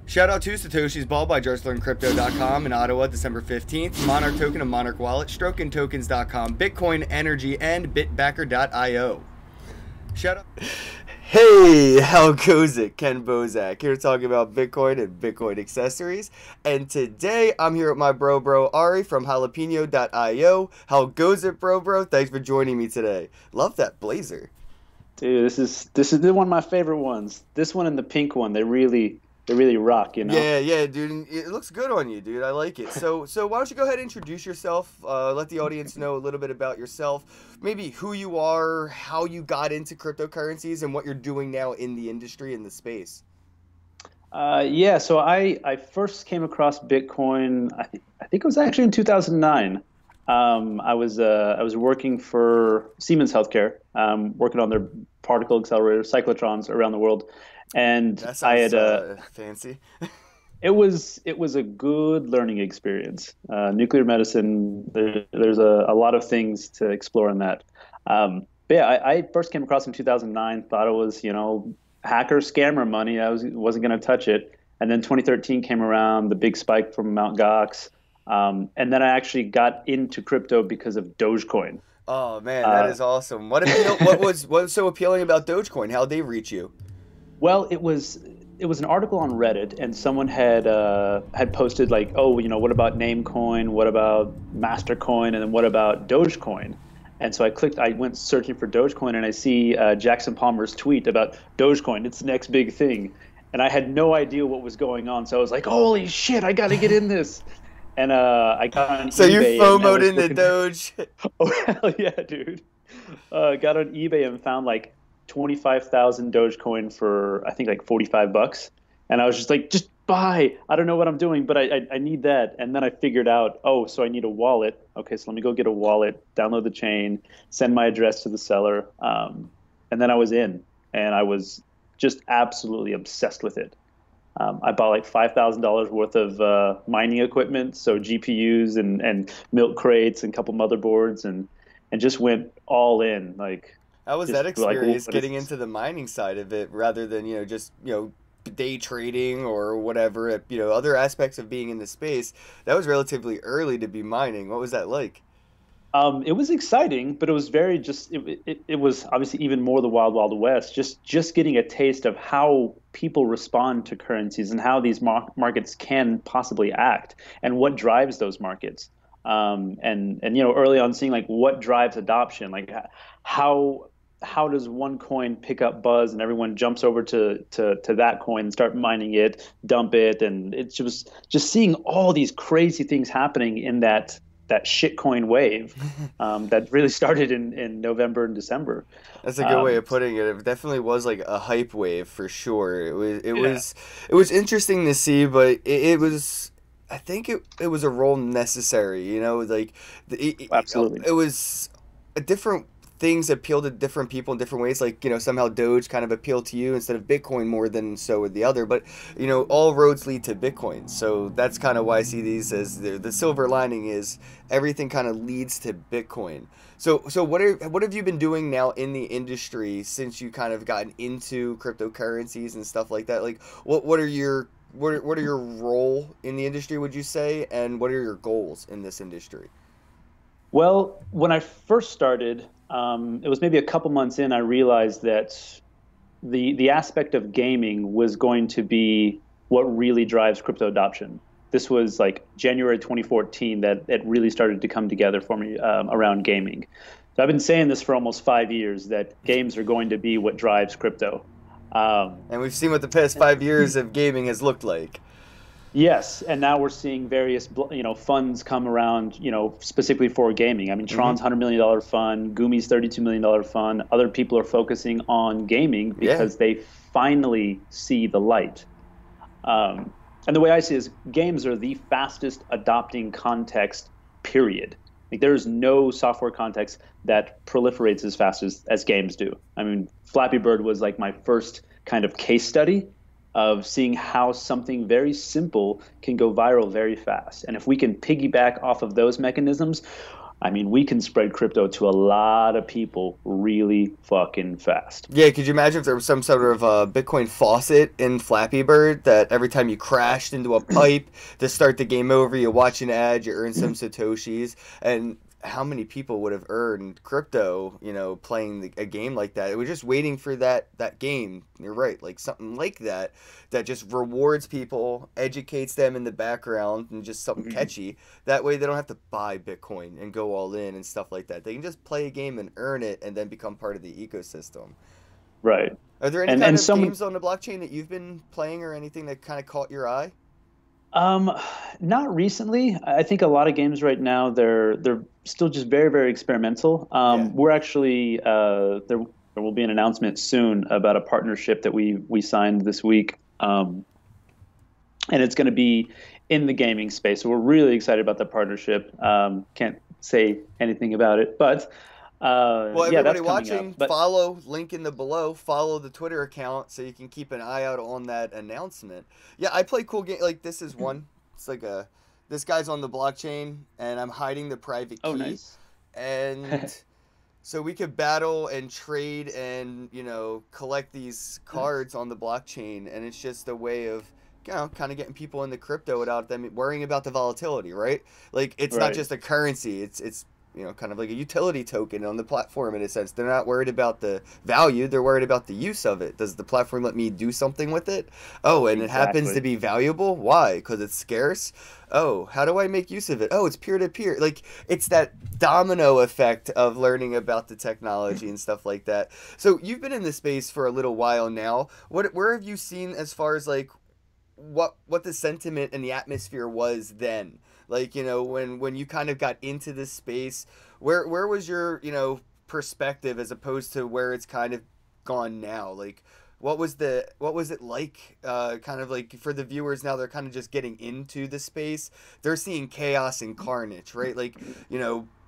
Shout out to Satoshi's Ball by JustLearnCrypto.com in Ottawa, December 15th. Monarch Token of Monarch Wallet, StrokenTokens.com, Bitcoin Energy, and Bitbacker.io. Shout out. Hey, how goes it? Ken Bozak here talking about Bitcoin and Bitcoin accessories. And today I'm here with my bro Ari from jalapeno.io. How goes it, bro? Thanks for joining me today. Love that blazer. Dude, this is one of my favorite ones. This one and the pink one, they really rock, you know? Yeah, dude. And it looks good on you, dude. I like it. So why don't you go ahead and introduce yourself? Let the audience know a little bit about yourself. Maybe who you are, how you got into cryptocurrencies, and what you're doing now in the industry, in the space. Yeah, so I first came across Bitcoin, I think it was actually in 2009. I was working for Siemens Healthcare, working on their particle accelerator cyclotrons around the world. And That I sounds had fancy. it was a good learning experience. Nuclear medicine, there's a lot of things to explore in that. But yeah, I first came across in 2009, thought it was, hacker scammer money. Wasn't going to touch it. And then 2013 came around, the big spike from Mt. Gox. And then I actually got into crypto because of Dogecoin. Oh man, that is awesome. What was so appealing about Dogecoin? How'd they reach you? Well, it was an article on Reddit, and someone had posted like, oh, what about Namecoin? What about Mastercoin? And then what about Dogecoin? And so I went searching for Dogecoin, and I see Jackson Palmer's tweet about Dogecoin. It's the next big thing, and I had no idea what was going on. So I was like, holy shit, I got to get in this. And I got on So eBay. you FOMO'd into Doge? Oh hell yeah, dude! Got on eBay and found like 25,000 Dogecoin for I think like $45, and I was just like, just buy. I don't know what I'm doing, but I need that. And then I figured out, oh, so I need a wallet. Okay, so let me go get a wallet, download the chain, send my address to the seller, and then I was in, and I was just absolutely obsessed with it. I bought like $5,000 worth of mining equipment, so GPUs and milk crates and a couple motherboards, and just went all in. Like, how was just that experience like, getting into the mining side of it rather than, just, day trading or whatever, other aspects of being in the space? That was relatively early to be mining. What was that like? It was exciting, but it was very it was obviously even more the wild, wild west. Just getting a taste of how people respond to currencies and how these markets can possibly act and what drives those markets. And early on seeing like what drives adoption, like how does one coin pick up buzz and everyone jumps over to that coin and start mining it, dump it, and it's just seeing all these crazy things happening in that shitcoin wave that really started in November and December. That's a good way of putting it. It definitely was like a hype wave for sure. It was interesting to see, but it was, I think it was a role necessary, like Absolutely. it was a different things appeal to different people in different ways. Like, somehow Doge kind of appealed to you instead of Bitcoin more than so with the other. But, all roads lead to Bitcoin. So that's kind of why I see these as the silver lining is everything kind of leads to Bitcoin. So what have you been doing now in the industry since you kind of gotten into cryptocurrencies and stuff like that? Like, what are your role in the industry, would you say, and what are your goals in this industry? Well, when I first started, it was maybe a couple months in, I realized that the aspect of gaming was going to be what really drives crypto adoption. This was like January 2014 that it really started to come together for me around gaming. So I've been saying this for almost 5 years, that games are going to be what drives crypto. And we've seen what the past 5 years of gaming has looked like. Yes, and now we're seeing various funds come around, specifically for gaming. I mean, Tron's $100 million fund, Gumi's $32 million fund. Other people are focusing on gaming because they finally see the light. And the way I see it is games are the fastest adopting context, period. Like, there is no software context that proliferates as fast as games do. I mean, Flappy Bird was like my first kind of case study of seeing how something very simple can go viral very fast. And if we can piggyback off of those mechanisms, I mean, we can spread crypto to a lot of people really fucking fast. Yeah, could you imagine if there was some sort of Bitcoin faucet in Flappy Bird that every time you crashed into a pipe to start the game over, you watch an ad, you earn some Satoshis, and how many people would have earned crypto, playing a game like that? It was just waiting for that game. You're right, like something like that that just rewards people, educates them in the background, and just something catchy. That way, they don't have to buy Bitcoin and go all in and stuff like that. They can just play a game and earn it, and then become part of the ecosystem. Right. Are there any And kind and of some games on the blockchain that you've been playing or anything that kind of caught your eye? um not recently. I think a lot of games right now they're still just very, very experimental. Yeah. We're actually there will be an announcement soon about a partnership that we signed this week. And it's going to be in the gaming space. So we're really excited about the partnership. Can't say anything about it, but Well, yeah, everybody that's coming up. watching, But follow link in the below. Follow the Twitter account so you can keep an eye out on that announcement. Yeah, I play cool game like this is one. It's like a this guy's on the blockchain and I'm hiding the private oh, key, nice. and so we could battle and trade and collect these Nice. cards on the blockchain, and it's just a way of kind of getting people into crypto without them worrying about the volatility, right? Like it's not Right. just a currency; it's kind of like a utility token on the platform in a sense. They're not worried about the value; they're worried about the use of it. Does the platform let me do something with it? Oh, and it happens to Exactly. be valuable. Why? Because it's scarce. Oh, how do I make use of it? Oh, it's peer to peer. Like it's that domino effect of learning about the technology and stuff like that. So you've been in this space for a little while now. Where have you seen as far as like what the sentiment and the atmosphere was then? Like, when you kind of got into this space, where was your, perspective as opposed to where it's kind of gone now? Like what was it like, kind of like for the viewers now, they're kind of just getting into the space. They're seeing chaos and carnage, right? Like,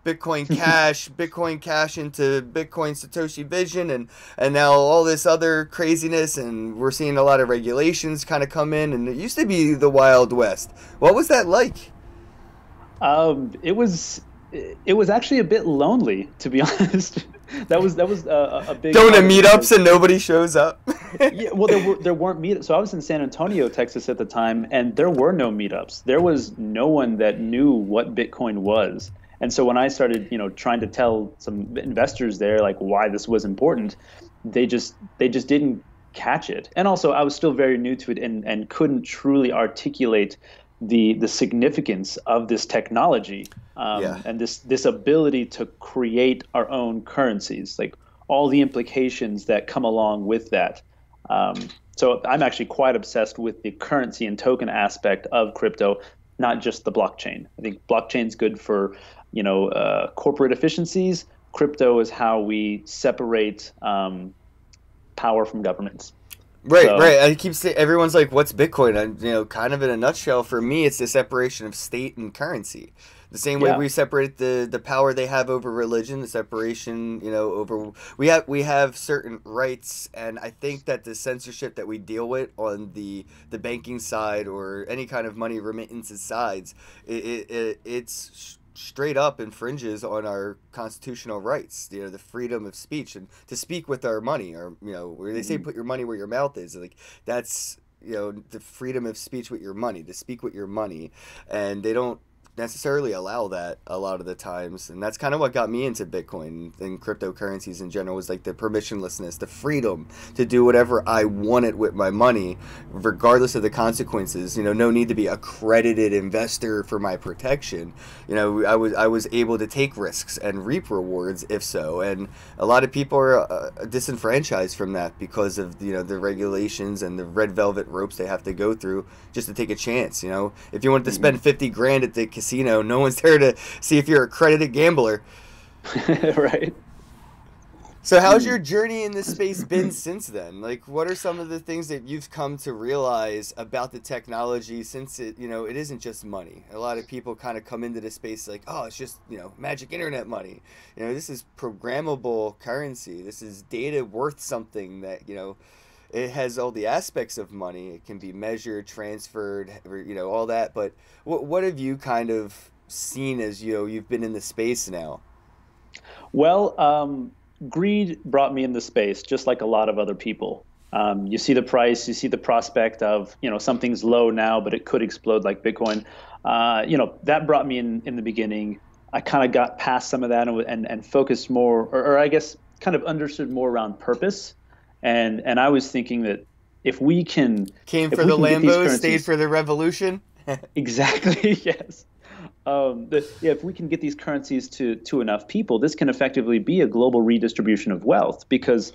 Bitcoin Cash into Bitcoin Satoshi Vision, and now all this other craziness, and we're seeing a lot of regulations kind of come in, and it used to be the Wild West. What was that like? It was actually a bit lonely, to be honest. That was a big Going to part of it meetups because and nobody shows up. yeah, well, there weren't meetups. So I was in San Antonio, Texas at the time, and there were no meetups. There was no one that knew what Bitcoin was. And so when I started, trying to tell some investors there like why this was important, they just didn't catch it. And also, I was still very new to it and couldn't truly articulate the significance of this technology, Yeah. and this ability to create our own currencies, like all the implications that come along with that. So I'm actually quite obsessed with the currency and token aspect of crypto, not just the blockchain. I think blockchain's good for, corporate efficiencies. Crypto is how we separate power from governments. Right, So right. I keep saying everyone's like, "What's Bitcoin?" And kind of in a nutshell, for me, it's the separation of state and currency. The same way yeah. we separate the power they have over religion, the separation, over we have certain rights, and I think that the censorship that we deal with on the banking side or any kind of money remittances sides, it's straight up infringes on our constitutional rights, the freedom of speech and to speak with our money, or where they say Mhm. put your money where your mouth is, like that's the freedom of speech with your money, to speak with your money, and they don't necessarily allow that a lot of the times, and that's kind of what got me into Bitcoin and cryptocurrencies in general, was like the permissionlessness, the freedom to do whatever I wanted with my money regardless of the consequences. No need to be accredited investor for my protection. I was able to take risks and reap rewards if so, and a lot of people are disenfranchised from that because of the regulations and the red velvet ropes they have to go through just to take a chance. If you wanted to Mhm. spend 50 grand at the casino, no one's there to see if you're a credited gambler. Right. So how's your Mm. journey in this space been since then? Like, what are some of the things that you've come to realize about the technology, since it isn't just money? A lot of people kind of come into this space like, oh, it's just, magic internet money. This is programmable currency. This is data worth something that, it has all the aspects of money. It can be measured, transferred, all that. But what have you kind of seen as, you've been in the space now? Well, greed brought me into space, just like a lot of other people. You see the price, you see the prospect of, something's low now, but it could explode like Bitcoin. That brought me in the beginning. I kind of got past some of that and focused more, or I guess kind of understood more around purpose. And I was thinking that if we can Came if for we the can get these Lambos, stayed currencies for the revolution. exactly, yes. Yeah, if we can get these currencies to enough people, this can effectively be a global redistribution of wealth because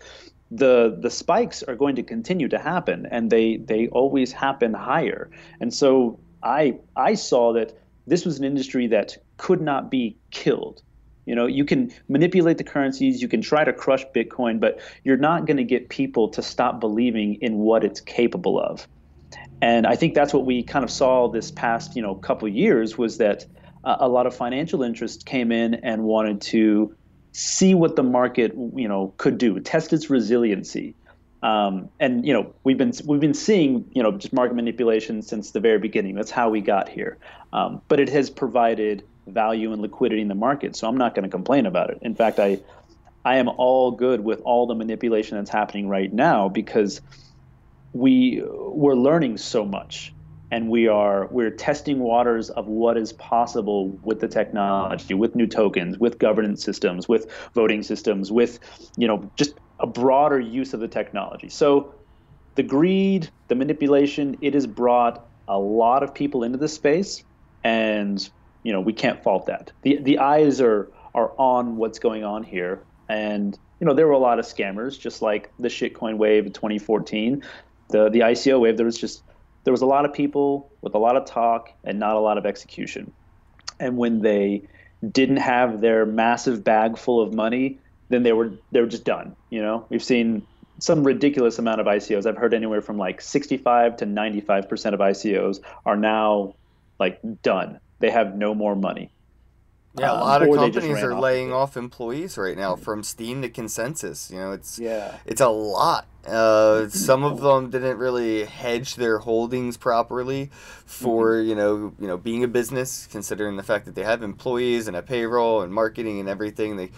the spikes are going to continue to happen, and they always happen higher. And so I saw that this was an industry that could not be killed. You can manipulate the currencies, you can try to crush Bitcoin, but you're not going to get people to stop believing in what it's capable of. And I think that's what we kind of saw this past, couple of years was that a lot of financial interests came in and wanted to see what the market, could do, test its resiliency. And we've been seeing, just market manipulation since the very beginning. That's how we got here. But it has provided value and liquidity in the market, so I'm not going to complain about it. In fact, I am all good with all the manipulation that's happening right now because we're learning so much, and we're testing waters of what is possible with the technology, with new tokens, with governance systems, with voting systems, with just a broader use of the technology. So the greed, the manipulation, it has brought a lot of people into this space, and we can't fault that. The eyes are on what's going on here, and there were a lot of scammers, just like the shitcoin wave in 2014, the ICO wave. There was a lot of people with a lot of talk and not a lot of execution. And when they didn't have their massive bag full of money, then they were just done. We've seen some ridiculous amount of ICOs. I've heard anywhere from like 65 to 95% of ICOs are now like done. They have no more money, Yeah, a lot of or they just companies ran are off with laying it. off employees right now, from Steam to Consensus. It's Yeah. it's a lot. Some of them didn't really hedge their holdings properly Hmm. for being a business, considering the fact that they have employees and a payroll and marketing and everything. They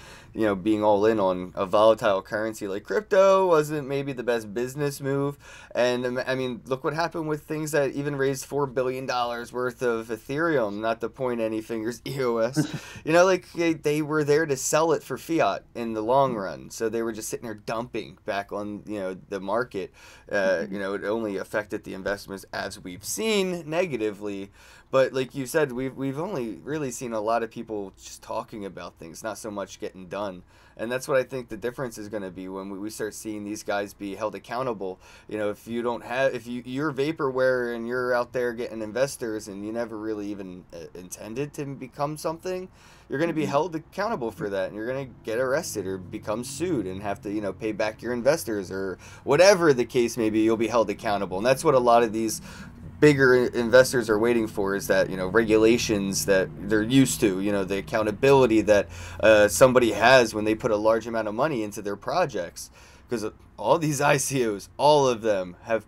being all in on a volatile currency like crypto wasn't maybe the best business move. And I mean, look what happened with things that even raised $4 billion worth of Ethereum. Not to point any fingers, EOS. Like they were there to sell it for fiat in the long run, so they were just sitting there dumping back on the market. It only affected the investments, as we've seen, negatively. But like you said, we've only really seen a lot of people just talking about things, not so much getting done. And that's what I think the difference is going to be when we start seeing these guys be held accountable. If you don't have, if you're vaporware and you're out there getting investors and you never really even intended to become something, you're going to be Hmm. held accountable for that, and you're going to get arrested or become sued and have to pay back your investors, or whatever the case may be. You'll be held accountable, and that's what a lot of these bigger investors are waiting for, is that regulations that they're used to, the accountability that somebody has when they put a large amount of money into their projects, because all these ICOs, all of them have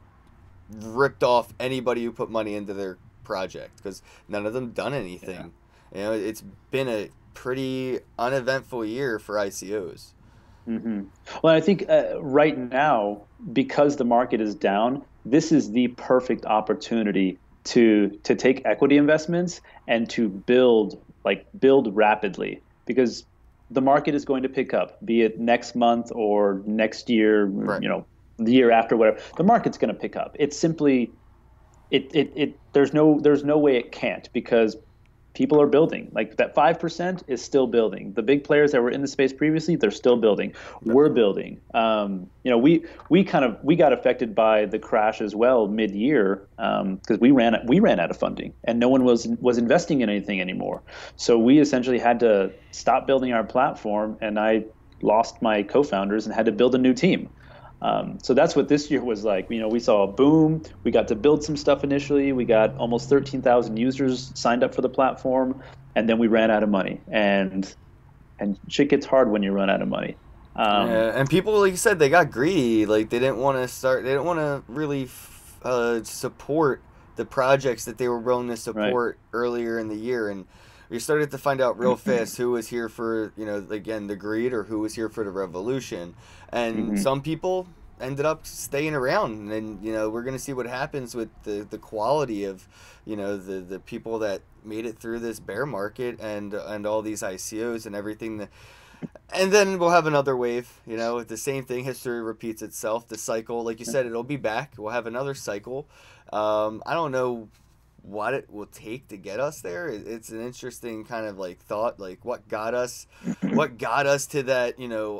ripped off anybody who put money into their project, because none of them done Yeah. anything. It's been a pretty uneventful year for ICOs. Hmm. Well, I think right now, because the market is down, this is the perfect opportunity to take equity investments and to build rapidly because the market is going to pick up, be it next month or next year, Right. the year after, whatever. The market's going to pick up. It's simply it there's no way it can't because people are building. Like that 5% is still building. The big players that were in the space previously, they're still building. Yep. We're building. We got affected by the crash as well mid-year because we ran out of funding and no one was investing in anything anymore. So we essentially had to stop building our platform, and I lost my co-founders and had to build a new team. So that's what this year was like. We saw a boom. We got to build some stuff initially. We got almost 13,000 users signed up for the platform, and then we ran out of money. And shit gets hard when you run out of money. Um, And people, like you said, they got greedy. Like they didn't want to start. They didn't want to really support the projects that they were willing to right. support earlier in the year. And We started to find out real fast who was here for, again, the greed, or who was here for the revolution. And Hmm. some people ended up staying around, and we're going to see what happens with the quality of, the people that made it through this bear market, and all these ICOs and everything that, and then we'll have another wave. The same thing. History repeats itself. The cycle, like you said, it'll be back. We'll have another cycle. I don't know what it will take to get us there. It's an interesting kind of like thought. Like what got us to that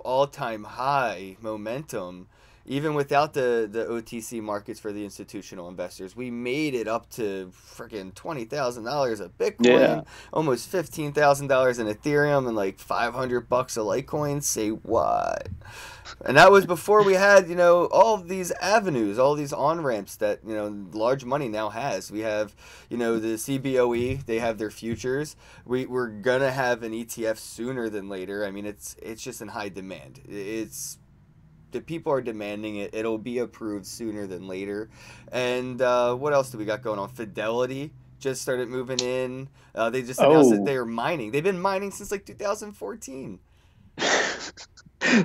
all time high momentum. Even without the OTC markets for the institutional investors, we made it up to freaking $20,000 a Yeah. Bitcoin, almost $15,000 in Ethereum, and like $500 a Litecoin. Say what? And that was before we had, all of these avenues, all these on ramps that, large money now has. We have, the CBOE, they have their futures. We're going to have an ETF sooner than later. I mean, it's just in high demand. The people are demanding it. It'll be approved sooner than later. And what else do we got going on? Fidelity just started moving in. They just announced that Oh. they are mining. They've been mining since like 2014.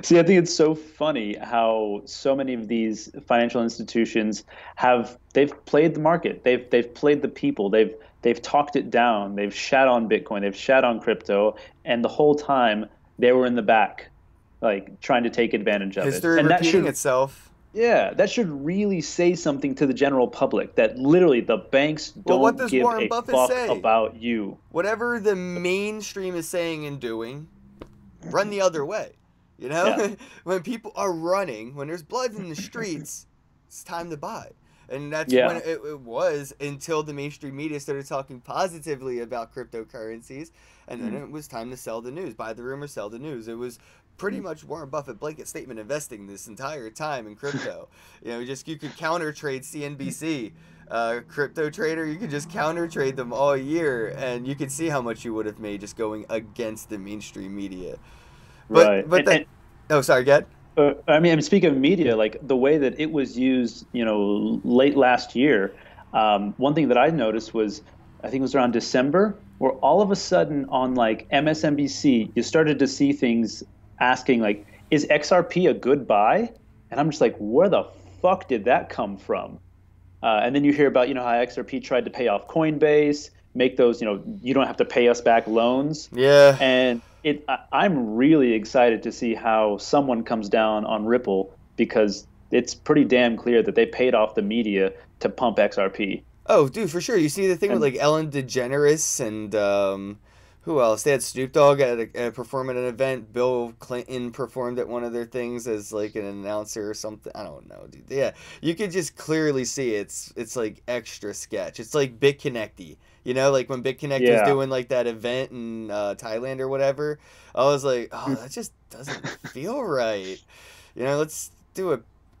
See, I think it's so funny how so many of these financial institutions they've played the market. They've played the people. They've talked it down. They've shat on Bitcoin. They've shat on crypto, and the whole time they were in the back, like trying to take advantage of it. History And that repeating should, itself. yeah, that should really say something to the general public that literally the banks Well, what don't does give Warren a Buffett fuck say? about you. Whatever the mainstream is saying and doing, run the other way. Yeah. When people are running, when there's blood in the streets, it's time to buy. And that's when Yeah. it was, until the mainstream media started talking positively about cryptocurrencies. And then Mm. it was time to sell the news. Buy the rumor, sell the news. It was pretty much Warren Buffett blanket statement investing this entire time in crypto. You could counter trade CNBC. Crypto trader, you could just counter trade them all year, and you could see how much you would have made just going against the mainstream media. But Right. but that Oh, sorry, Gad. I mean, speaking of media, like the way that it was used, late last year, one thing that I noticed was, I think it was around December, where all of a sudden on like MSNBC, you started to see things asking like, is XRP a good buy? And I'm just like, where the fuck did that come from? And then you hear about, how XRP tried to pay off Coinbase, make those, you don't have to pay us back loans. Yeah. And I'm really excited to see how someone comes down on Ripple because it's pretty damn clear that they paid off the media to pump XRP. Oh, dude, for sure. You see the thing with And like Ellen DeGeneres and who else? They had Snoop Dogg perform at an event. Bill Clinton performed at one of their things as like an announcer or something. I don't know, dude. Yeah, you could just clearly see it's like extra sketch. It's like BitConnecty. Like when BitConnect was yeah, doing like that event in Thailand or whatever. I was like, oh, that just doesn't feel right. Let's do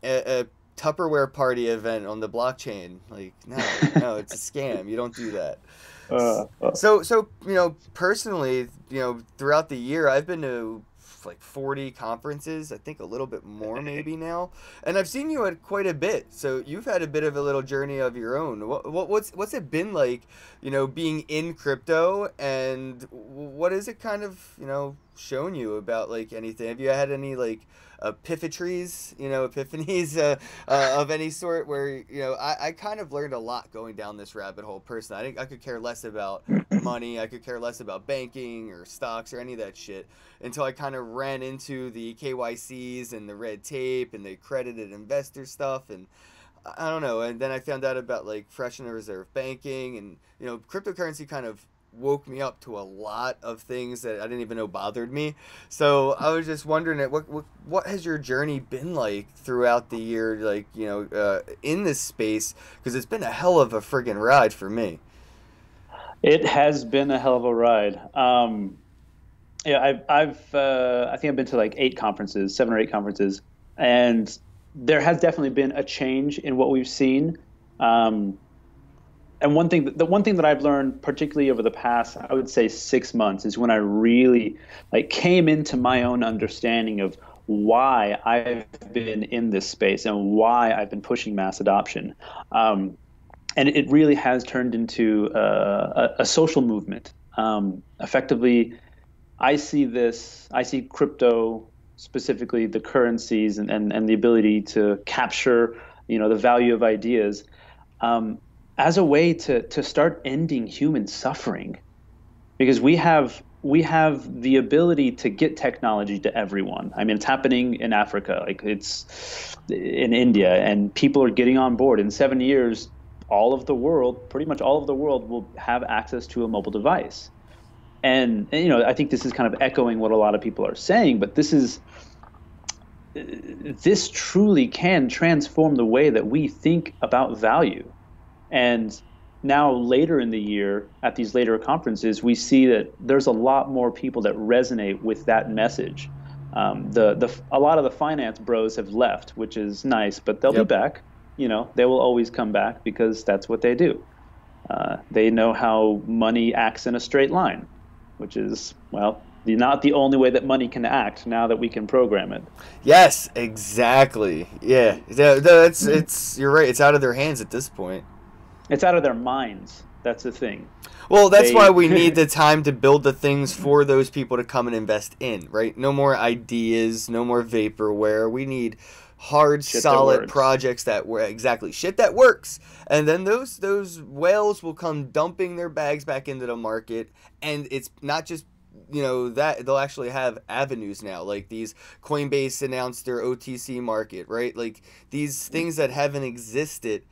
a Tupperware party event on the blockchain. Like, no, no, it's a scam. You don't do that. uh, uh, So personally, throughout the year, I've been to like 40 conferences. I think a little bit more maybe now, and I've seen you at quite a bit. So you've had a bit of a little journey of your own. What's it been like, being in crypto, and what has it kind of shown you about like anything? Have you had any like epiphanies of any sort where I kind of learned a lot going down this rabbit hole personally. I think I could care less about money. I could care less about banking or stocks or any of that shit until I kind of ran into the KYCs and the red tape and the accredited investor stuff, and I don't know. And then I found out about like fractional reserve banking, and cryptocurrency kind of woke me up to a lot of things that I didn't even know bothered me. So I was just wondering, what has your journey been like throughout the year, like in this space? Because it's been a hell of a friggin' ride for me. it has been a hell of a ride. Yeah, I think I've been to like 8 conferences, 7 or 8 conferences, and there has definitely been a change in what we've seen. Um, and the one thing that I've learned, particularly over the past, I would say 6 months, is when I really like came into my own understanding of why I've been in this space and why I've been pushing mass adoption. And it really has turned into a social movement. Effectively, I see crypto, specifically the currencies and the ability to capture, the value of ideas, um, as a way to start ending human suffering. Because we have the ability to get technology to everyone. I mean, it's happening in Africa, like it's in India, and people are getting on board. In 7 years, all of the world, pretty much all of the world, will have access to a mobile device. And I think this is kind of echoing what a lot of people are saying, but this truly can transform the way that we think about value. And now later in the year, at these later conferences, we see that there's a lot more people that resonate with that message. The a lot of the finance bros have left, which is nice, but they'll be Yep. back. They will always come back because that's what they do. They know how money acts in a straight line, which is, well, not the only way that money can act now that we can program it. Yes, exactly. Yeah, it's you're right. It's out of their hands at this point. It's out of their minds. That's the thing. Well, that's why They we need the time to build the things for those people to come and invest in, right? No more ideas, no more vaporware. We need hard, shit that solid works. projects that were exactly shit that works. And then those whales will come dumping their bags back into the market, and it's not just that they'll actually have avenues now, like these Coinbase announced their OTC market, right? Like these things that haven't existed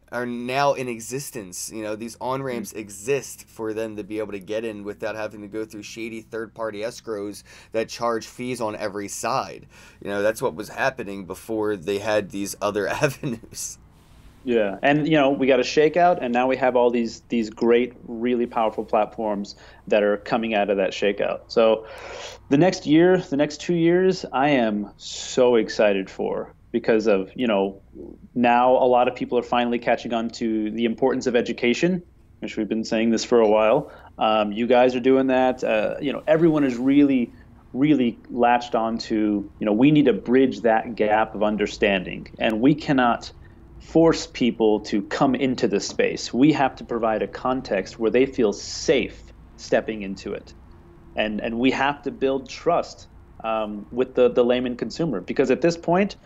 are now in existence. These on ramps exist for them to be able to get in without having to go through shady third party escrows that charge fees on every side. That's what was happening before they had these other avenues. Yeah, and we got a shakeout, and now we have all these great, really powerful platforms that are coming out of that shakeout. So the next year, the next 2 years, I am so excited for because of, now a lot of people are finally catching on to the importance of education, which we've been saying this for a while. You guys are doing that. Everyone is really, really latched on to, we need to bridge that gap of understanding, and we cannot force people to come into the space. We have to provide a context where they feel safe stepping into it. And we have to build trust with the layman consumer, because at this point,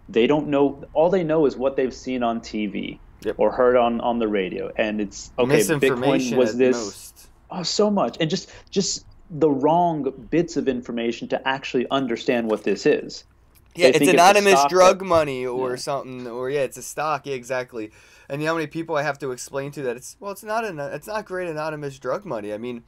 they don't know. All they know is what they've seen on TV Yep. or heard on the radio. And it's okay, Bitcoin Misinformation was at this. most. Oh, so much. And just the wrong bits of information to actually understand what this is. Yeah, They it's think it's a anonymous stock that, drug money or yeah. something, or yeah, it's a stock. Yeah, exactly. And you know how many people I have to explain to that it's not great anonymous drug money. I mean,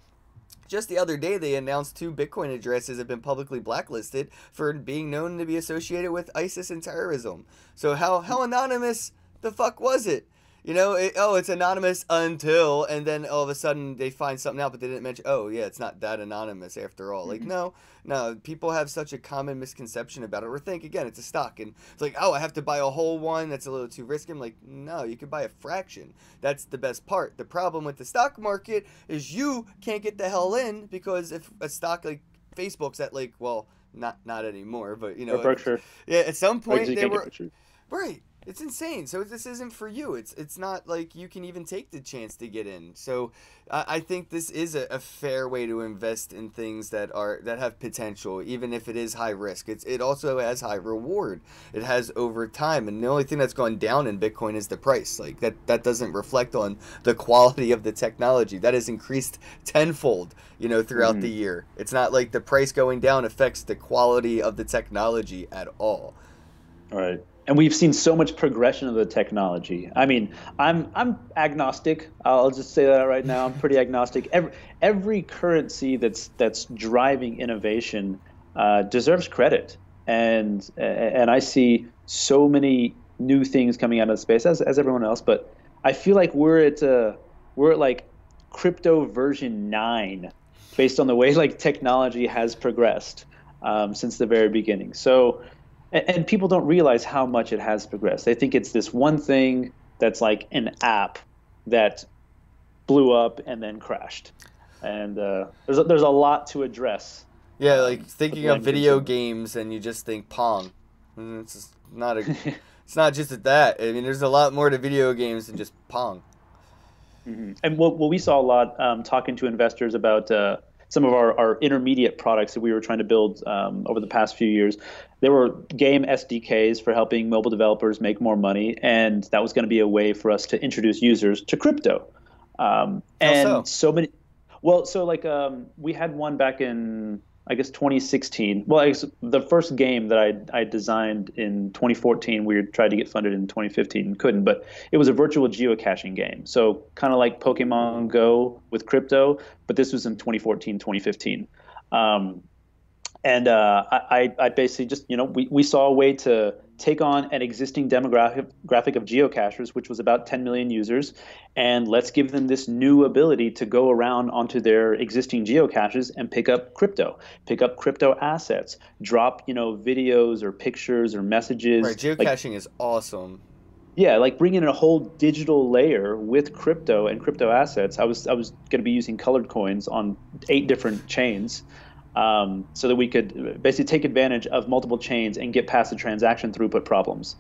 just the other day, they announced two Bitcoin addresses have been publicly blacklisted for being known to be associated with ISIS and terrorism. So how anonymous the fuck was it? It's anonymous until, and then all of a sudden they find something out, but they didn't mention. Oh yeah, it's not that anonymous after all. Like no, no, people have such a common misconception about it, or think again it's a stock, and it's like, oh, I have to buy a whole one. That's a little too risky. I'm like, no, you could buy a fraction. That's the best part. The problem with the stock market is you can't get the hell in, because if a stock like Facebook's at, like, well, not anymore, but Or Berkshire. yeah, at some Or you point they can't get were. Berkshire. Right. It's insane. So this isn't for you. It's not like you can even take the chance to get in. So I think this is a fair way to invest in things that have potential, even if it is high risk. It also has high reward. It has over time, and the only thing that's gone down in Bitcoin is the price. Like that doesn't reflect on the quality of the technology. That has increased tenfold, throughout the Mhm. year. It's not like the price going down affects the quality of the technology at all. All right. And we've seen so much progression of the technology. I mean, I'm agnostic. I'll just say that right now. I'm pretty agnostic. Every currency that's driving innovation deserves credit, and I see so many new things coming out of space as everyone else. But I feel like we're at like crypto version 9, based on the way like technology has progressed since the very beginning. So and people don't realize how much it has progressed. They think it's this one thing that's like an app that blew up and then crashed. And there's a lot to address Yeah, like with the thinking of layman video consumer. games and you just think Pong. It's just not a. It's not just at that. I mean, there's a lot more to video games than just Pong. And what we saw a lot talking to investors about some of our intermediate products that we were trying to build over the past few years. There were game SDKs for helping mobile developers make more money, and that was going to be a way for us to introduce users to crypto. How And so? so many, well, so like we had one back in I guess 2016. Well, I guess the first game that I designed in 2014, we tried to get funded in 2015 and couldn't, but it was a virtual geocaching game. So kind of like Pokemon Ooh. Go with crypto, but this was in 2014, 2015. Um, and I basically just, we saw a way to take on an existing demographic of geocachers, which was about 10 million users, and let's give them this new ability to go around onto their existing geocaches and pick up crypto assets, drop, videos or pictures or Right, messages, like geocaching is awesome. yeah, like bringing in a whole digital layer with crypto and crypto assets. I was going to be using colored coins on 8 different chains, so that we could basically take advantage of multiple chains and get past the transaction throughput problems.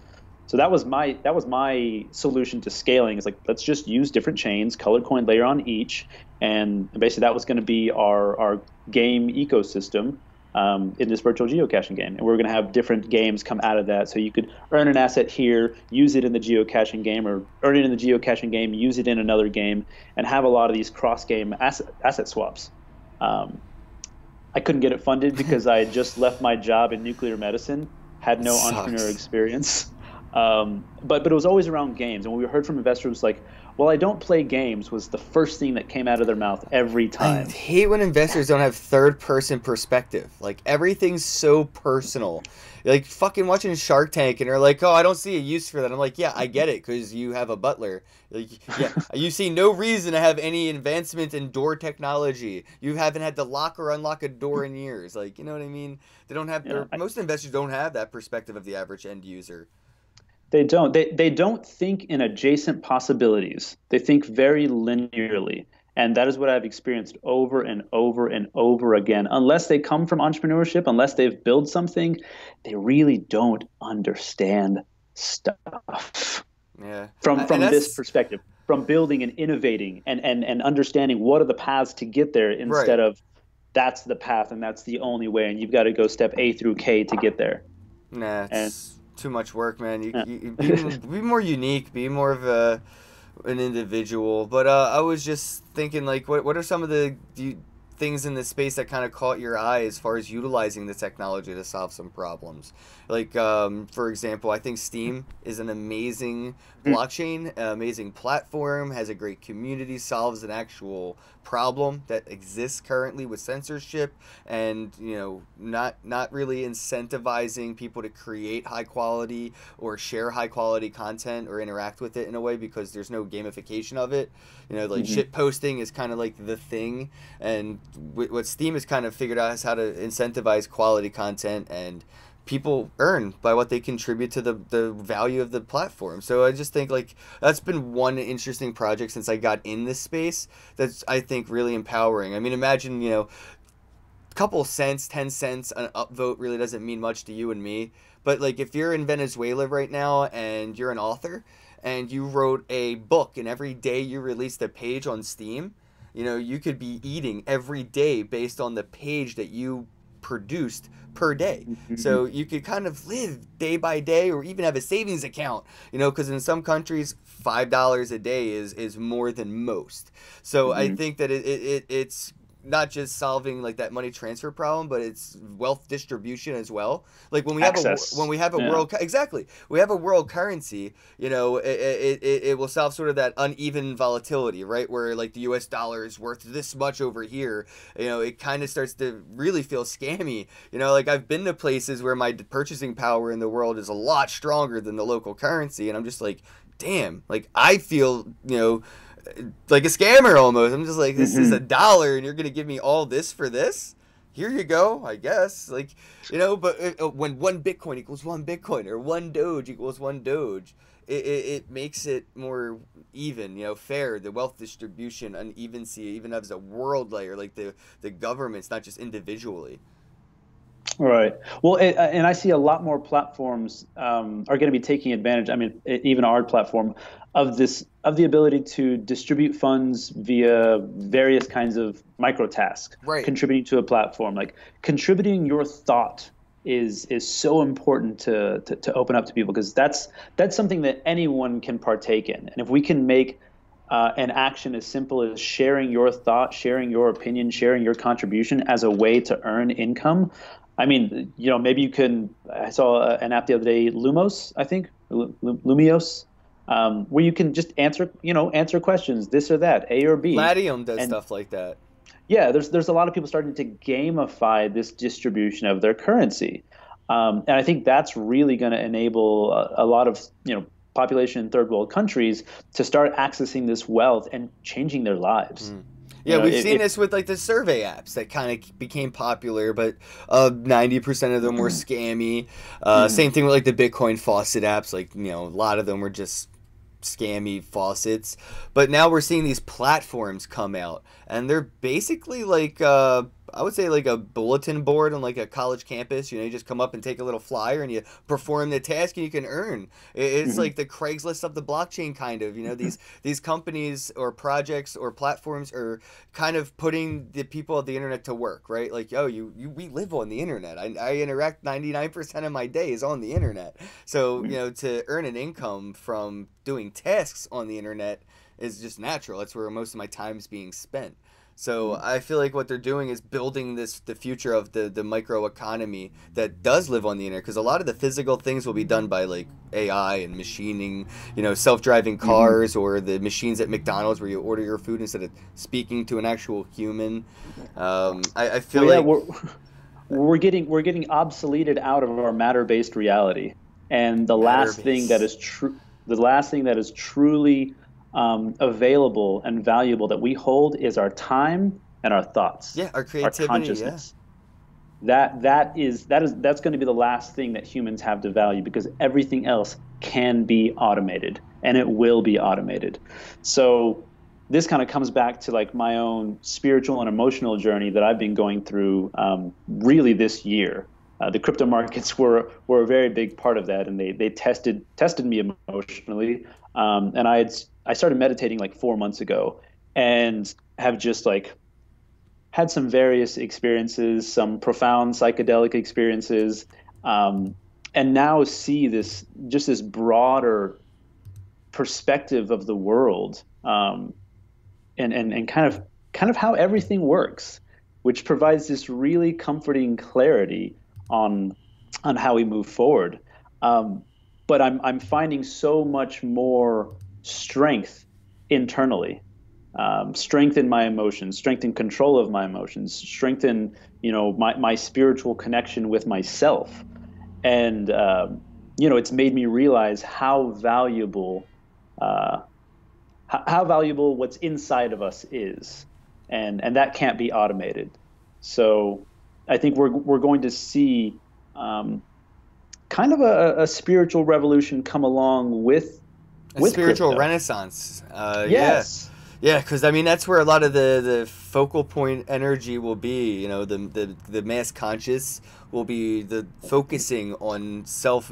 So that was my solution to scaling. Is like let's just use different chains, colored coin layer on each, and basically that was going to be our game ecosystem in this virtual geocaching game. And we're going to have different games come out of that. So you could earn an asset here, use it in the geocaching game, or earn it in the geocaching game, use it in another game, and have a lot of these cross-game asset swaps. Um, I couldn't get it funded because I had just left my job in nuclear medicine, had It no entrepreneur sucks. experience. But it was always around games. And when we heard from investors, like, well, I don't play games was the first thing that came out of their mouth every I time. hate when investors don't have third person perspective. Like everything's so personal. Like fucking watching Shark Tank and they're like, "Oh, I don't see a use for that." I'm like, "Yeah, I get it cuz you have a butler." Like, yeah, you see no reason to have any advancement in door technology. You haven't had to lock or unlock a door in years. Like, you know what I mean? They don't have Yeah, most investors don't have that perspective of the average end user. they don't. They don't think in adjacent possibilities. They think very linearly. And that is what I've experienced over and over and over again. Unless they come from entrepreneurship, unless they've built something, they really don't understand stuff Yeah. And from this that's perspective, from building and innovating and understanding what are the paths to get there instead right. of that's the path and that's the only way and you've got to go step A through K to get there. Nah, And it's too much work, man. uh, You be more unique, be more of a an individual. But I was just thinking, like, what are some of the things in this space that kind of caught your eye as far as utilizing the technology to solve some problems? Like, for example, I think Steam is an amazing blockchain, amazing platform, has a great community, solves an actual problem that exists currently with censorship, and not really incentivizing people to create high quality or share high quality content or interact with it in a way because there's no gamification of it. Like Mhm. shit posting is kind of like the thing, and what Steam has kind of figured out is how to incentivize quality content, and people earn by what they contribute to the value of the platform. So I just think like that's been one interesting project since I got in this space that's I think really empowering. I mean, imagine, a couple cents, 10 cents an upvote really doesn't mean much to you and me, but like if you're in Venezuela right now and you're an author and you wrote a book and every day you released a page on Steam, you could be eating every day based on the page that you produced per day. Mhm. So you could kind of live day by day or even have a savings account, because in some countries, $5 a day is more than most. So I Mhm. think that it's not just solving like that money transfer problem, but it's wealth distribution as well. Like when Access. we have a Yeah. exactly, we have a world currency. It will solve sort of that uneven volatility, right? Where like the U.S. dollar is worth this much over here. It kind of starts to really feel scammy. Like I've been to places where my purchasing power in the world is a lot stronger than the local currency, and I'm just like, damn, like I feel, like a scammer almost. I'm just like, this is a Mhm. dollar and you're gonna give me all this for this? Here you go, I guess. Like, but when one Bitcoin equals one Bitcoin or one Doge equals one Doge, it makes it more even, fair. The wealth distribution uneven, see, even as a world layer, like the governments, not just individually. Right. Well, and I see a lot more platforms are going to be taking advantage. I mean, even our platform of this of the ability to distribute funds via various kinds of micro tasks, Right. contributing to a platform. Like contributing your thought is so important to open up to people because that's something that anyone can partake in. And if we can make an action as simple as sharing your thought, sharing your opinion, sharing your contribution as a way to earn income. I mean, maybe you can. I saw an app the other day, Lumos, I think, Lumios, where you can just answer questions, this or that, A or B, Latium does and stuff like that. yeah, there's a lot of people starting to gamify this distribution of their currency, and I think that's really going to enable a lot of population in third world countries to start accessing this wealth and changing their lives. Mm. You Yeah, know, we've if, seen if this with like the survey apps that kind of became popular, but 90% of them were scammy. Same Mhm. thing with like the Bitcoin faucet apps. Like, a lot of them were just scammy faucets. But now we're seeing these platforms come out, and they're basically like I would say like a bulletin board on like a college campus. You just come up and take a little flyer and you perform the task and you can earn. It's Mhm. like the Craigslist of the blockchain kind of. These companies or projects or platforms are kind of putting the people of the internet to work, right? Like, oh, we live on the internet. I interact 99% of my day is on the internet. So, to earn an income from doing tasks on the internet is just natural. That's where most of my time is being spent. So I feel like what they're doing is building the future of the micro economy that does live on the internet, because a lot of the physical things will be done by like AI and machining, self-driving Mhm. cars or the machines at McDonald's where you order your food instead of speaking to an actual human. I feel Well, yeah, like we're getting obsoleted out of our matter-based reality, and matter base. the last thing that is truly available and valuable that we hold is our time and our thoughts, Yeah, our our creativity. Yeah. consciousness. That's going to be the last thing that humans have to value because everything else can be automated and it will be automated. So this kind of comes back to like my own spiritual and emotional journey that I've been going through really this year. The crypto markets were a very big part of that, and they tested me emotionally. And I started meditating like 4 months ago, and have just like had some various experiences, some profound psychedelic experiences, um, and now see this broader perspective of the world, and kind of how everything works, which provides this really comforting clarity on on how we move forward. Um, but I'm finding so much more strength internally, strength in my emotions, strength in control of my emotions, strength in my spiritual connection with myself, and it's made me realize uh, how valuable what's inside of us is, and that can't be automated. So I think we're going to see um, kind of a spiritual revolution come along A with spiritual crypto. renaissance. Yeah. Yes. Yeah, because I mean that's where a lot of the focal point energy will be. The mass conscious will be the focusing on self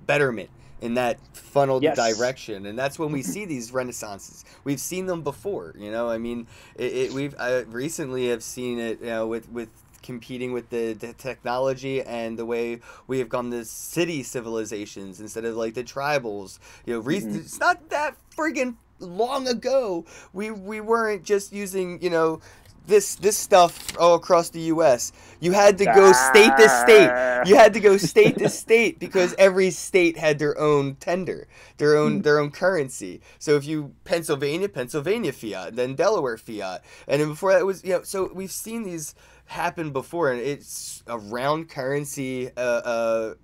betterment in that funneled Yes. direction, and that's when we see these renaissances. We've seen them before. I mean, I recently have seen it. With competing with the technology and the way we have gone to city civilizations instead of like the tribals. Mhm. It's not that friggin' long ago we weren't just using this stuff all across the US. You had to go state to state. Ah. You had to go state to state because every state had their own tender, their own currency. So if you Pennsylvania fiat, then Delaware fiat, and then before that was so we've seen these happen before, and it's around currency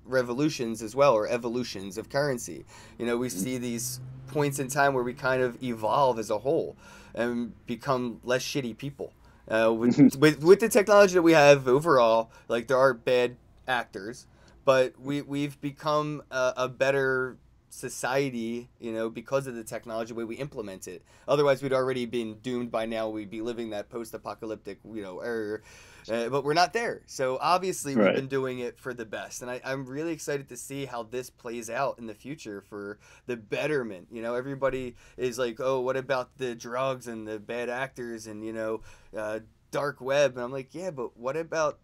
revolutions as well, or evolutions of currency. We see these points in time where we kind of evolve as a whole and become less shitty people. With the technology that we have overall, like there are bad actors, but we've become a better society, because of the technology, the way we implement it. Otherwise, we'd already been doomed by now. We'd be living that post-apocalyptic, era. But we're not there. So obviously, we've Right. been doing it for the best, and I'm really excited to see how this plays out in the future for the betterment. Everybody is like, "Oh, what about the drugs and the bad actors and dark web?" And I'm like, "Yeah, but what about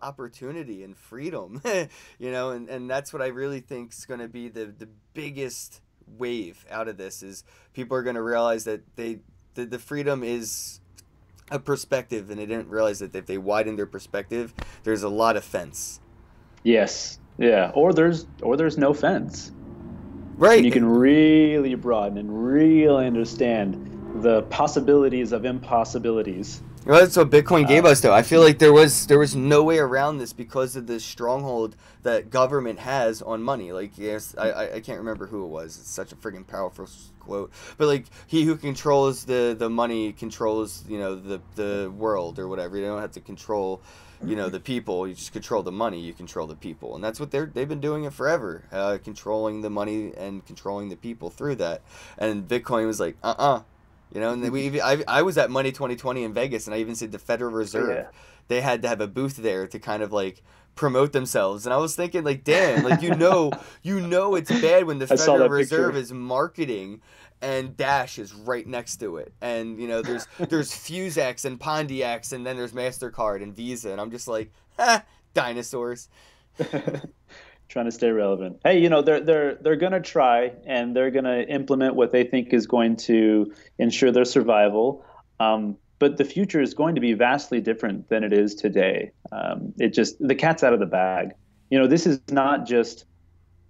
opportunity and freedom?" And that's what I really think is going to be the biggest wave out of this is people are going to realize that the freedom is a perspective, and they didn't realize that if they widen their perspective, there's a lot of fence. Yes. Yeah. Or there's no fence. When Right. you can really broaden and really understand the possibilities of impossibilities. Well, that's what Bitcoin gave us, Um, though. I feel like there was no way around this because of the stronghold that government has on money. Like, yes, I can't remember who it was. It's such a freaking powerful quote. But like, he who controls the money controls the world or whatever. You don't have to control the people. You just control the money. You control the people, and that's what they've been doing it forever, controlling the money and controlling the people through that. And Bitcoin was like, and then I was at Money 2020 in Vegas, and I even said the Federal Reserve, yeah. they had to have a booth there to kind of like promote themselves. And I was thinking, like, damn, like it's bad when the I saw Federal that Reserve picture. is marketing and Dash is right next to it. And there's Fusex and Pontiacs, and then there's MasterCard and Visa, and I'm just like, dinosaurs. Trying to stay relevant. Hey, they're gonna try and they're gonna implement what they think is going to ensure their survival. But the future is going to be vastly different than it is today. It just the cat's out of the bag. This is not just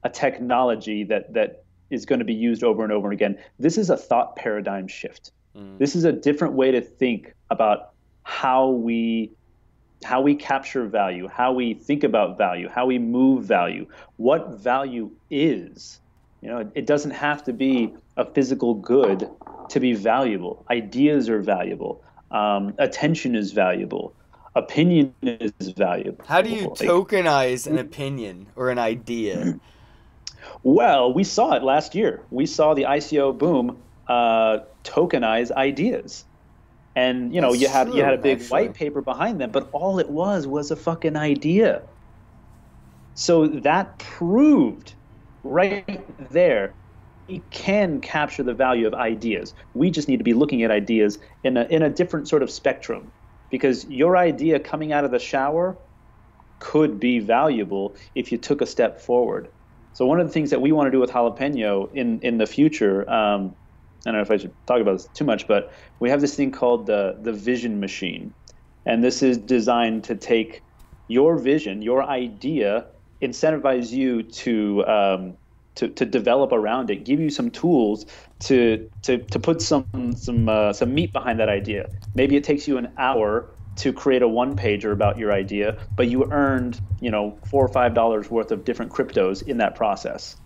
a technology that is going to be used over and over again. This is a thought paradigm shift. Mm. This is a different way to think about how we how we capture value, how we think about value, how we move value, what value is. It doesn't have to be a physical good to be valuable. Ideas are valuable. Attention is valuable. Opinion is How do you valuable. Like, tokenize an opinion or an idea? well, we saw it last year. We saw the ICO boom tokenize ideas. And you That's had a true, big white actually. paper behind them, but all it was a fucking idea. So that proved right there we can capture the value of ideas. We just need to be looking at ideas in a different sort of spectrum, because your idea coming out of the shower could be valuable if you took a step forward. So one of the things that we want to do with Jalapeno in the future, I don't know if I should talk about this too much, but we have this thing called the vision machine, and this is designed to take your vision, your idea, incentivize you to develop around it, give you some tools to put some meat behind that idea. Maybe it takes you an hour to create a one pager about your idea, but you earned $4 or $5 worth of different cryptos in that process.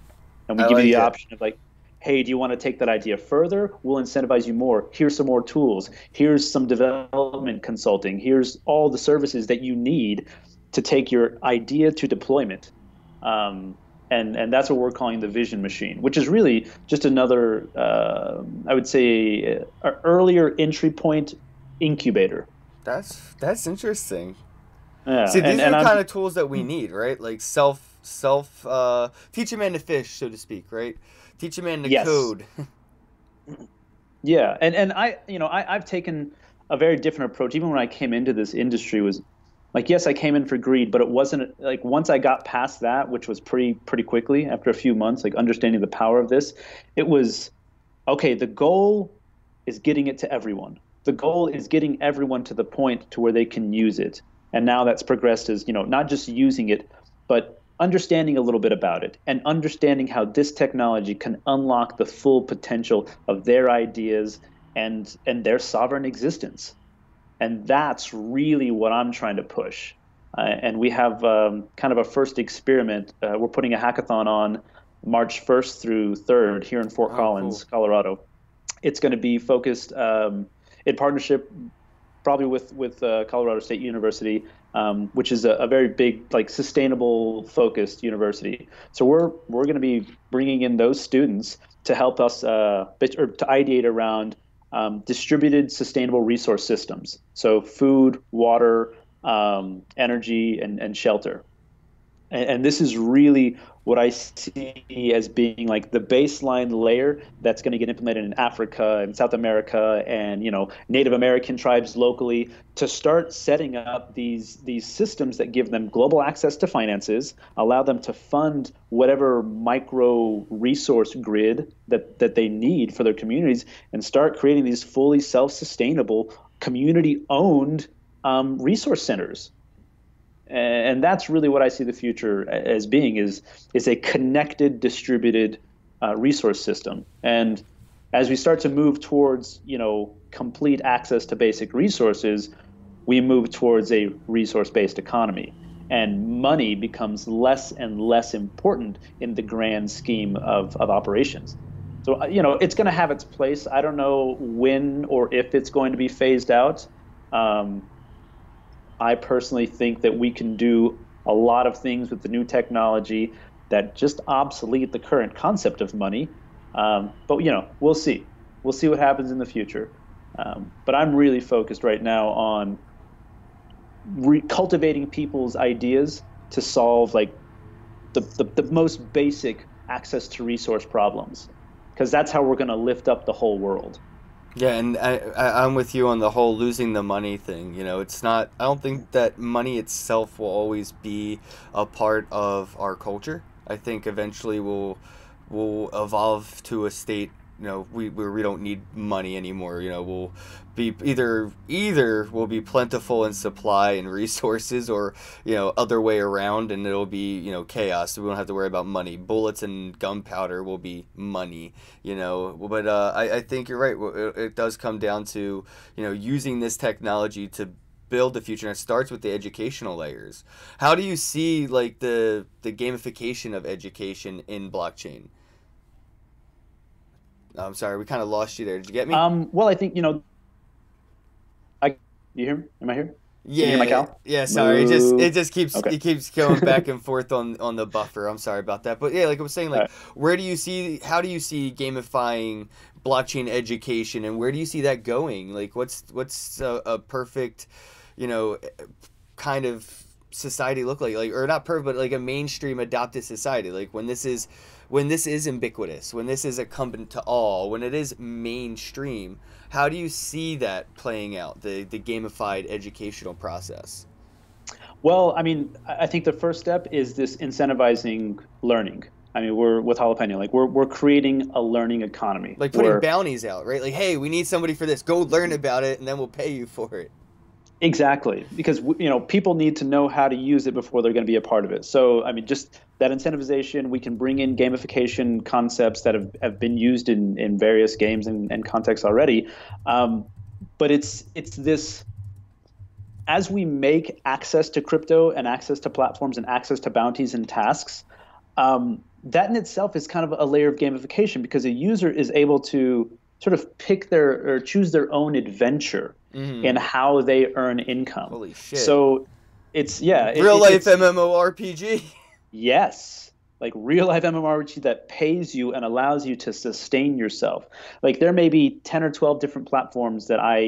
And we I give you like the it. option of like, hey, do you want to take that idea further? We'll incentivize you more. Here's some more tools. Here's some development consulting. Here's all the services that you need to take your idea to deployment. And that's what we're calling the vision machine, which is really just another, I would say, earlier entry point incubator. That's interesting. Yeah, See, and these are and the I'm kind of tools that we need, right? Like self teach a man to fish, so to speak, right? Teach a man to yes, code. yeah, and I've taken a very different approach. Even when I came into this industry, was like, yes, I came in for greed, but it wasn't like once I got past that, which was pretty quickly after a few months, like understanding the power of this, it was okay. The goal is getting it to everyone. The goal is getting everyone to the point to where they can use it. And now that's progressed as, not just using it, but understanding a little bit about it and understanding how this technology can unlock the full potential of their ideas and their sovereign existence. And that's really what I'm trying to push. And we have kind of a first experiment. We're putting a hackathon on March 1st through 3rd here in Fort Oh, cool. Collins, Colorado. It's going to be focused in partnership probably with Colorado State University, which is a very big, like, sustainable focused university. So we're going to be bringing in those students to help us or to ideate around distributed sustainable resource systems. So food, water, energy, and shelter. And this is really what I see as being like the baseline layer that's going to get implemented in Africa and South America and, Native American tribes locally, to start setting up these systems that give them global access to finances, allow them to fund whatever micro resource grid that they need for their communities, and start creating these fully self-sustainable, community-owned resource centers. And that's really what I see the future as being, is a connected, distributed resource system. And as we start to move towards, complete access to basic resources, we move towards a resource-based economy. And money becomes less and less important in the grand scheme of operations. So, it's going to have its place. I don't know when or if it's going to be phased out. I personally think that we can do a lot of things with the new technology that just obsolete the current concept of money. But we'll see. We'll see what happens in the future. But I'm really focused right now on cultivating people's ideas to solve, like, the most basic access to resource problems, because that's how we're going to lift up the whole world. Yeah, and I'm with you on the whole losing the money thing. It's not. I don't think that money itself will always be a part of our culture. I think eventually we'll evolve to a state. We don't need money anymore. We'll be either we'll be plentiful in supply and resources, or other way around, and it'll be chaos. So we don't have to worry about money. Bullets and gunpowder will be money. But I think you're right. It does come down to using this technology to build the future, and it starts with the educational layers. How do you see, like, the gamification of education in blockchain? I'm sorry, we kind of lost you there. Did you get me? Well, I think, you hear me? Am I here? Can you hear my Yeah, cow? yeah. Sorry, Moo. it just keeps Okay. it keeps going back and forth on the buffer. I'm sorry about that, but yeah, like I was saying, All like, right. how do you see gamifying blockchain education, and where do you see that going? Like, what's a perfect, you know, kind of society look like, or not perfect, but like a mainstream adopted society, like when this is ubiquitous, when this is incumbent to all, when it is mainstream. How do you see that playing out, the gamified educational process? Well, I mean, I think the first step is this incentivizing learning. I mean, we're with Jalapeno, like we're creating a learning economy Like putting where bounties out, right? Like, hey, we need somebody for this, go learn about it, and then we'll pay you for it. exactly, because people need to know how to use it before they're going to be a part of it. So, I mean, just that incentivization, we can bring in gamification concepts that have been used in various games and contexts already. Um, but it's this, as we make access to crypto and access to platforms and access to bounties and tasks, that in itself is kind of a layer of gamification, because a user is able to sort of pick their or choose their own adventure in Mm-hmm. how they earn income. Holy shit. So it's yeah, Real life it's MMORPG. yes, like real life MMORPG that pays you and allows you to sustain yourself. Like there may be 10 or 12 different platforms that I,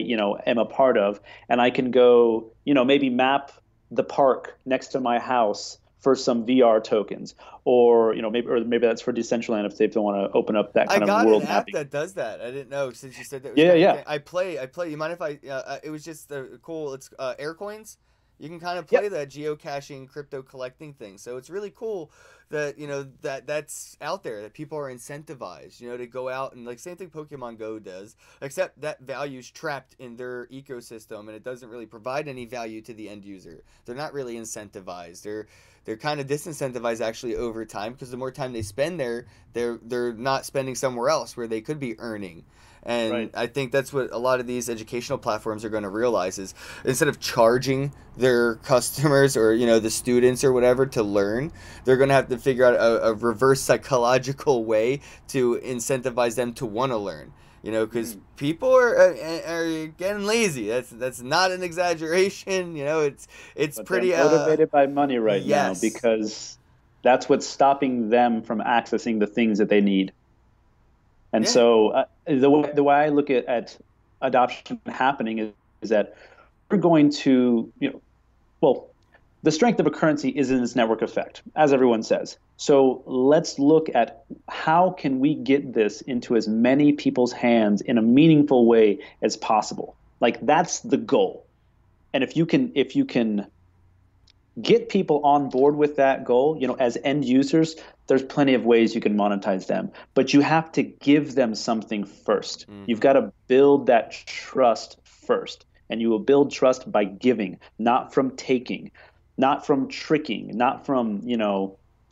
am a part of, and I can go, maybe map the park next to my house for some VR tokens, or maybe that's for Decentraland if they don't want to open up that I kind of got an world app mapping. that does that. I didn't know, since you said that was Yeah, kind of a yeah, thing. I play. You mind if I? It was just cool. It's Aircoins. You can kind of yeah. play that geocaching, crypto collecting thing. So it's really cool that that's out there, that people are incentivized, to go out and, like, same thing Pokemon Go does, except that value's trapped in their ecosystem, and it doesn't really provide any value to the end user. They're not really incentivized. They're kind of disincentivized actually over time, because the more time they spend there, they're not spending somewhere else where they could be earning. And Right. I think that's what a lot of these educational platforms are going to realize, is instead of charging their customers, or the students or whatever, to learn, they're going to have to figure out a reverse psychological way to incentivize them to want to learn. because Mhm. people are getting lazy. That's not an exaggeration. It's But they're pretty motivated by money right now yes. because that's what's stopping them from accessing the things that they need. And Yeah. so the way I look at adoption happening is that we're going to, well, the strength of a currency is in its network effect, as everyone says. So let's look at how can we get this into as many people's hands in a meaningful way as possible. Like that's the goal. And if you can get people on board with that goal, as end users, there's plenty of ways you can monetize them, but you have to give them something first. You've Mm-hmm. got to build that trust first. And you will build trust by giving, not from taking, not from tricking, not from,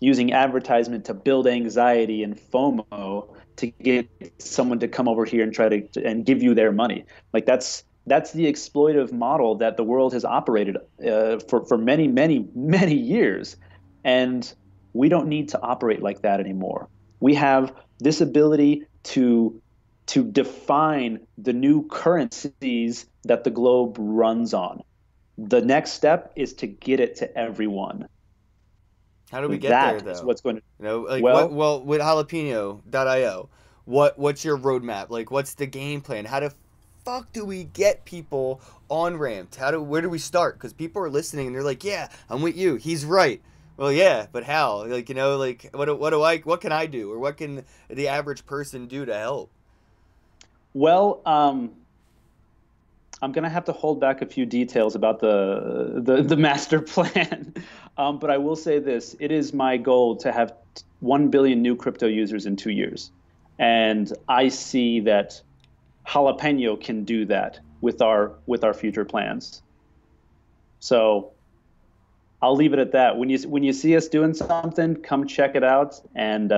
using advertisement to build anxiety and FOMO to get someone to come over here and try to and give you their money. Like that's the exploitive model that the world has operated for many, many, many years, and we don't need to operate like that anymore. We have this ability to define the new currencies that the globe runs on. The next step is to get it to everyone. How do we get there That is though? what's going to, Like what? well, Well, with jalapeno.io, what's your roadmap? Like, what's the game plan? How the fuck do we get people on ramped? Where do we start? Because people are listening and they're like, yeah, I'm with you. He's right. Well, yeah, but how? Like, like what can I do, or what can the average person do to help? well, I'm gonna have to hold back a few details about the master plan, but I will say this: it is my goal to have 1 billion new crypto users in 2 years, and I see that Jalapeno can do that with our future plans. So I'll leave it at that. When you see us doing something, come check it out and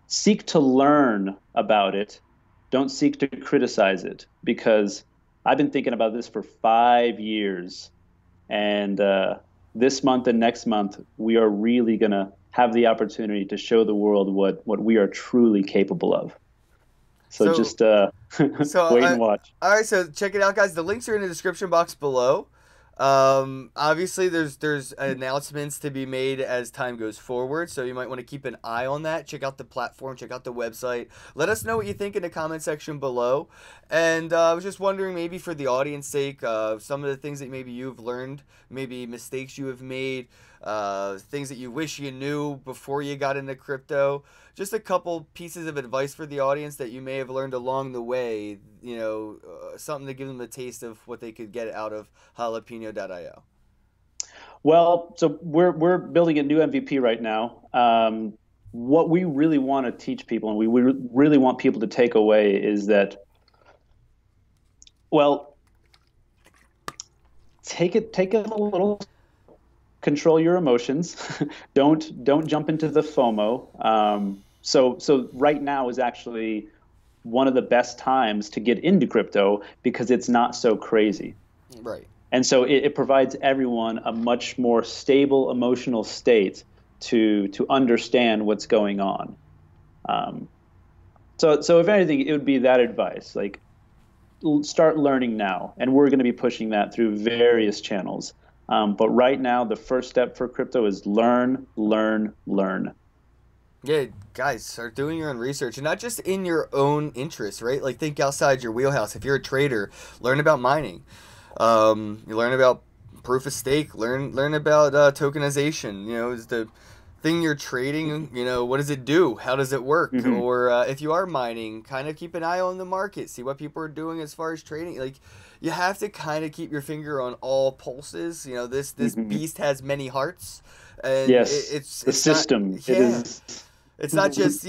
seek to learn about it. Don't seek to criticize it because I've been thinking about this for 5 years, and this month and next month we are really gonna have the opportunity to show the world what we are truly capable of. So So, just So, wait and watch. all right. So check it out, guys. The links are in the description box below. Obviously, there's announcements to be made as time goes forward, so you might want to keep an eye on that. Check out the platform, check out the website. Let us know what you think in the comment section below. And I was just wondering, maybe for the audience sake, some of the things that maybe you've learned, maybe mistakes you have made, things that you wish you knew before you got into crypto. Just a couple pieces of advice for the audience that you may have learned along the way, something to give them a taste of what they could get out of jalapeno.io. Well, so we're building a new MVP right now. What we really want to teach people, and we really want people to take away, is that, well, take it a little, control your emotions. Don't jump into the FOMO. So right now is actually one of the best times to get into crypto because it's not so crazy. Right. And so it provides everyone a much more stable emotional state to understand what's going on. Um, so if anything, it would be that advice, like start learning now, and we're going to be pushing that through various channels. But right now, the first step for crypto is learn, learn, learn. Yeah, guys, start doing your own research, and not just in your own interest, right? Like, think outside your wheelhouse. If you're a trader, learn about mining. You learn about proof of stake. Learn about tokenization. Is the thing you're trading. What does it do? How does it work? Hmm. Or if you are mining, kind of keep an eye on the market. See what people are doing as far as trading. Like, you have to kind of keep your finger on all pulses. This Hmm. beast has many hearts, and Yes, the it's not. system. It Yeah, is. it's not just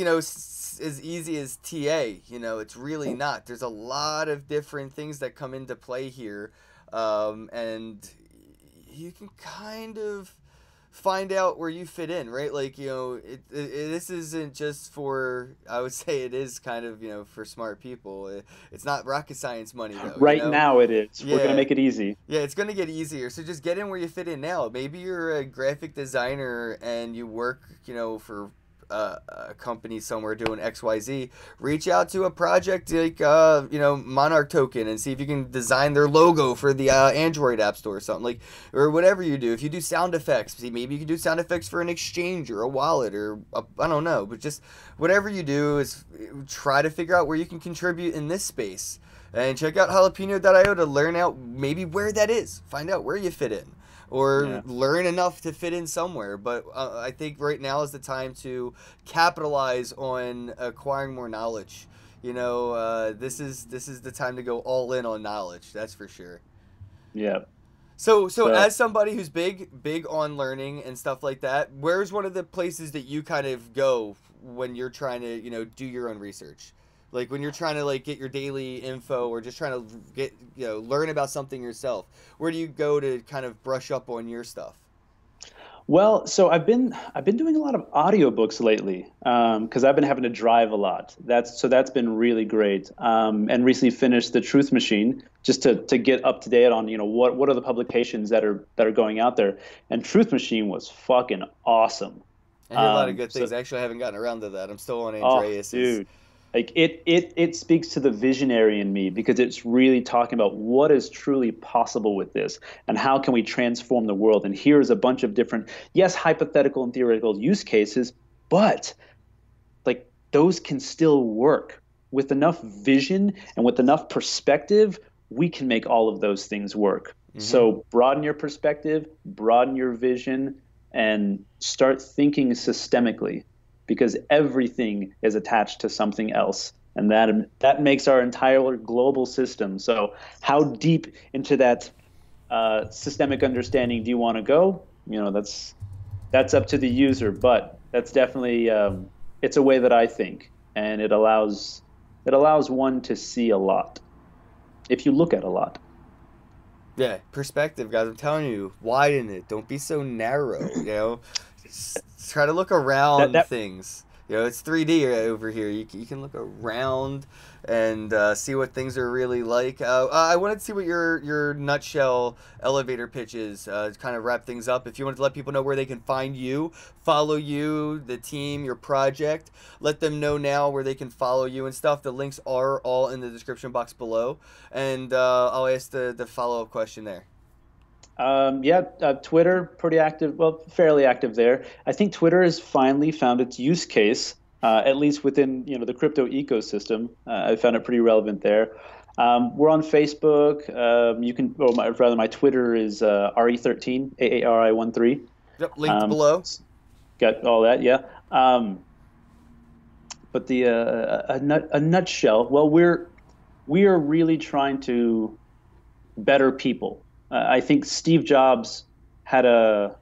as easy as TA. It's really not. There's a lot of different things that come into play here, and you can kind of find out where you fit in, right? Like, this isn't just for. I would say it is kind of for smart people. It's not rocket science money though. Right now, it is. We're going to Yeah. make it easy. Yeah, it's gonna get easier. So just get in where you fit in now. Maybe you're a graphic designer and you work, for a company somewhere doing XYZ, reach out to a project like Monarch Token and see if you can design their logo for the Android App Store or something, like, or whatever you do. If you do sound effects, see, maybe you can do sound effects for an exchange or a wallet or I don't know, but just whatever you do is try to figure out where you can contribute in this space. And check out jalapeno.io to learn out maybe where that is. Find out where you fit in. Or learn enough to fit in somewhere. But I think right now is the time to capitalize on acquiring more knowledge. This is the time to go all in on knowledge. That's for sure. Yeah. So as somebody who's big on learning and stuff like that, where's one of the places that you kind of go when you're trying to, do your own research? Like when you're trying to like get your daily info or just trying to get, learn about something yourself, where do you go to kind of brush up on your stuff? Well, so I've been doing a lot of audiobooks lately because I've been having to drive a lot. That's been really great. And recently finished The Truth Machine just to get up to date on what are the publications that are going out there. And Truth Machine was fucking awesome. I hear a lot of good things. Actually, I haven't gotten around to that. I'm still on Andreas's. Oh, dude. Like it speaks to the visionary in me because it's really talking about what is truly possible with this and how can we transform the world. And here's a bunch of different, yes, hypothetical and theoretical use cases, but like those can still work with enough vision and with enough perspective. We can make all of those things work. Mm-hmm. So broaden your perspective, broaden your vision, and start thinking systemically. Because everything is attached to something else, and that makes our entire global system. So how deep into that systemic understanding do you want to go? That's up to the user, but that's definitely it's a way that I think, and it allows one to see a lot if you look at a lot. Yeah, perspective, guys. I'm telling you, widen it. Don't be so narrow. Try to look around things. It's 3D over here. You can look around and see what things are really like. I wanted to see what your nutshell elevator pitch is to kind of wrap things up. If you wanted to let people know where they can find you, follow you, the team, your project, let them know now where they can follow you and stuff. The links are all in the description box below. And I'll ask the follow-up question there. Twitter, pretty active, well, fairly active there. I think Twitter has finally found its use case, at least within, the crypto ecosystem. I found it pretty relevant there. We're on Facebook. My Twitter is RE13, AARI13. Yep, linked below. Got all that, yeah. But a nutshell, well, we are really trying to better people. I think Steve Jobs had a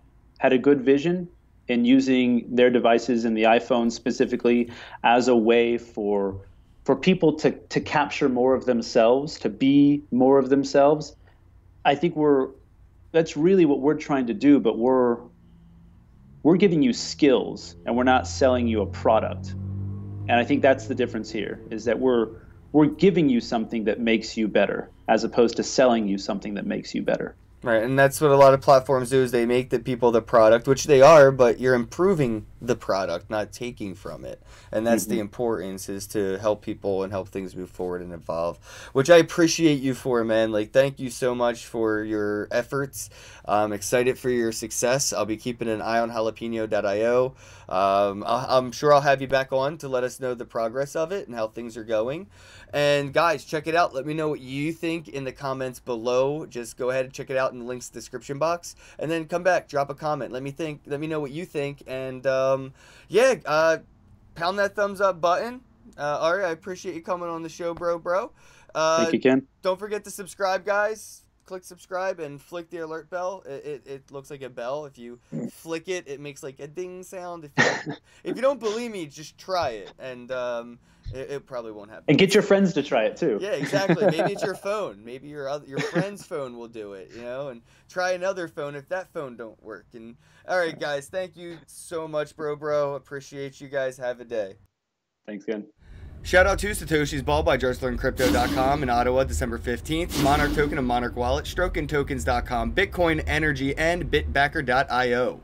good vision in using their devices and the iPhone specifically as a way for people to capture more of themselves, to be more of themselves. I think that's really what we're trying to do, but we're giving you skills and we're not selling you a product. And I think that's the difference here, is that we're giving you something that makes you better, as opposed to selling you something that makes you better. Right, and that's what a lot of platforms do, is they make the people the product, which they are, but you're improving the product, not taking from it. And that's the importance, is to help people and help things move forward and evolve, which I appreciate you for, man. Like, thank you so much for your efforts. I'm excited for your success. I'll be keeping an eye on jalapeno.io. I'm sure I'll have you back on to let us know the progress of it and how things are going. And guys, check it out. Let me know what you think in the comments below. Just go ahead and check it out in the links description box, and then come back, drop a comment. Let me know what you think, and pound that thumbs up button. Ari, I appreciate you coming on the show, bro. Thank you, Ken. Don't forget to subscribe, guys. Click subscribe and flick the alert bell. It looks like a bell. If you flick it, it makes like a ding sound. If you don't believe me, just try it, and it probably won't happen. And get your friends to try it too. Yeah, exactly. Maybe it's your phone. Maybe your friend's phone will do it. And try another phone if that phone don't work. And all right, guys, thank you so much, bro. Appreciate you guys. Have a day. Thanks, Ken. Shout out to Satoshi's Ball by JustLearnCrypto.com in Ottawa, December 15th. Monarch Token and Monarch Wallet, StrokenTokens.com, Bitcoin Energy, and Bitbacker.io.